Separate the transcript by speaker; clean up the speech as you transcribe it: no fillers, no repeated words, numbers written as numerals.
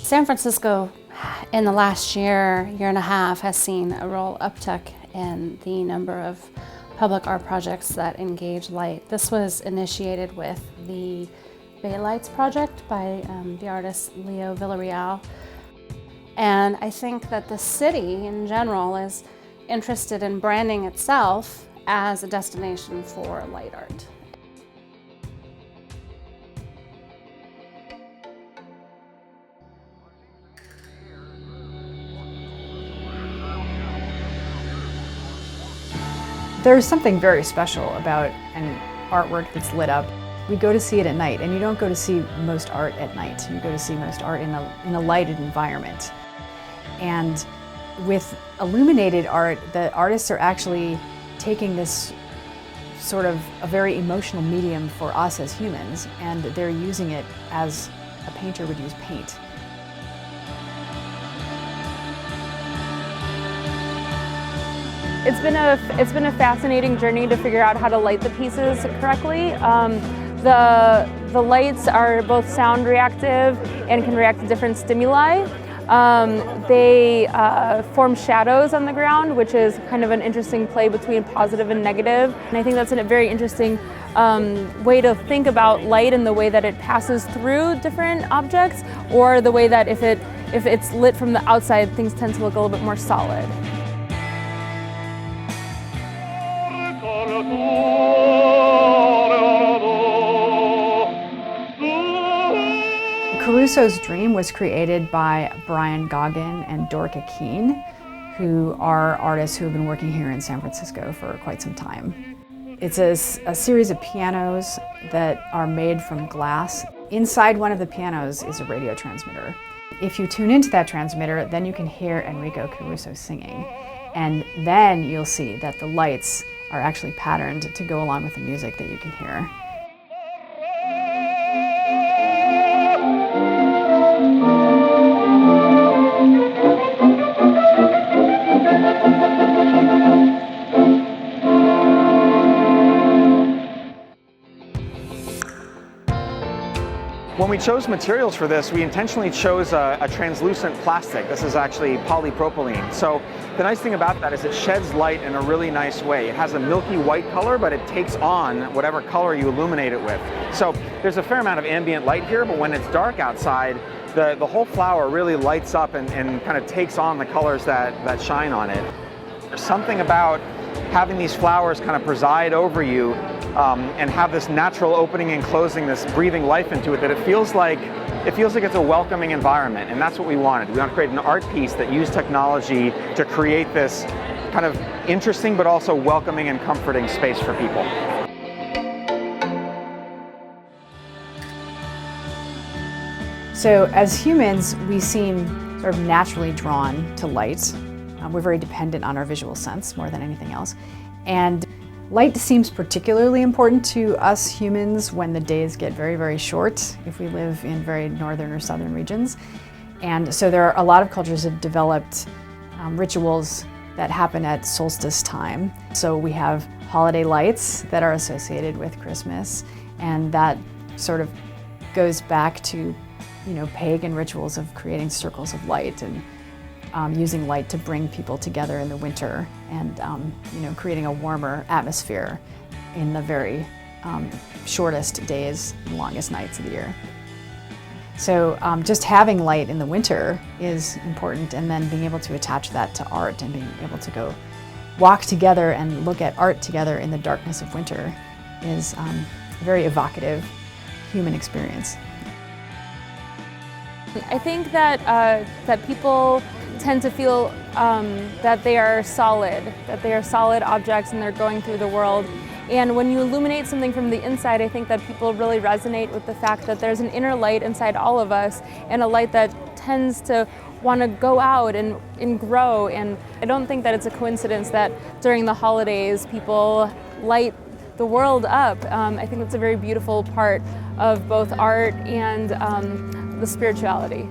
Speaker 1: San Francisco in the last year and a half has seen a real uptick in the number of public art projects that engage light. This was initiated with the Bay Lights project by the artist Leo Villarreal. And I think that the city in general is interested in branding itself as a destination for light art.
Speaker 2: There's something very special about an artwork that's lit up. We go to see it at night, and you don't go to see most art at night. You go to see most art in a lighted environment. And with illuminated art, the artists are actually taking this sort of a very emotional medium for us as humans, and they're using it as a painter would use paint.
Speaker 3: It's been a fascinating journey to figure out how to light the pieces correctly. The lights are both sound reactive and can react to different stimuli. They form shadows on the ground, which is kind of an interesting play between positive and negative. And I think that's a very interesting way to think about light in the way that it passes through different objects, or the way that if it's lit from the outside, things tend to look a little bit more solid.
Speaker 2: Carusos Dream was created by Brian Goggin and Dorka Keene, who are artists who have been working here in San Francisco for quite some time. It's a series of pianos that are made from glass. Inside one of the pianos is a radio transmitter. If you tune into that transmitter, then you can hear Enrico Caruso singing. And then you'll see that the lights are actually patterned to go along with the music that you can hear.
Speaker 4: When we chose materials for this, we intentionally chose a translucent plastic. This is actually polypropylene. So the nice thing about that is it sheds light in a really nice way. It has a milky white color, but it takes on whatever color you illuminate it with. So there's a fair amount of ambient light here, but when it's dark outside, the whole flower really lights up and kind of takes on the colors that shine on it. There's something about having these flowers kind of preside over you and have this natural opening and closing, this breathing life into it, that it feels like it's a welcoming environment, and that's what we wanted. We want to create an art piece that used technology to create this kind of interesting but also welcoming and comforting space for people.
Speaker 2: So as humans, we seem sort of naturally drawn to light. We're very dependent on our visual sense more than anything else. And light seems particularly important to us humans when the days get very, very short, if we live in very northern or southern regions. And so there are a lot of cultures that have developed rituals that happen at solstice time. So we have holiday lights that are associated with Christmas, and that sort of goes back to, pagan rituals of creating circles of light and using light to bring people together in the winter, and creating a warmer atmosphere in the very shortest days and longest nights of the year. So just having light in the winter is important, and then being able to attach that to art and being able to go walk together and look at art together in the darkness of winter is a very evocative human experience.
Speaker 3: I think that people tend to feel that they are solid objects, and they're going through the world. And when you illuminate something from the inside, I think that people really resonate with the fact that there's an inner light inside all of us, and a light that tends to want to go out and grow. And I don't think that it's a coincidence that during the holidays people light the world up. I think that's a very beautiful part of both art and the spirituality.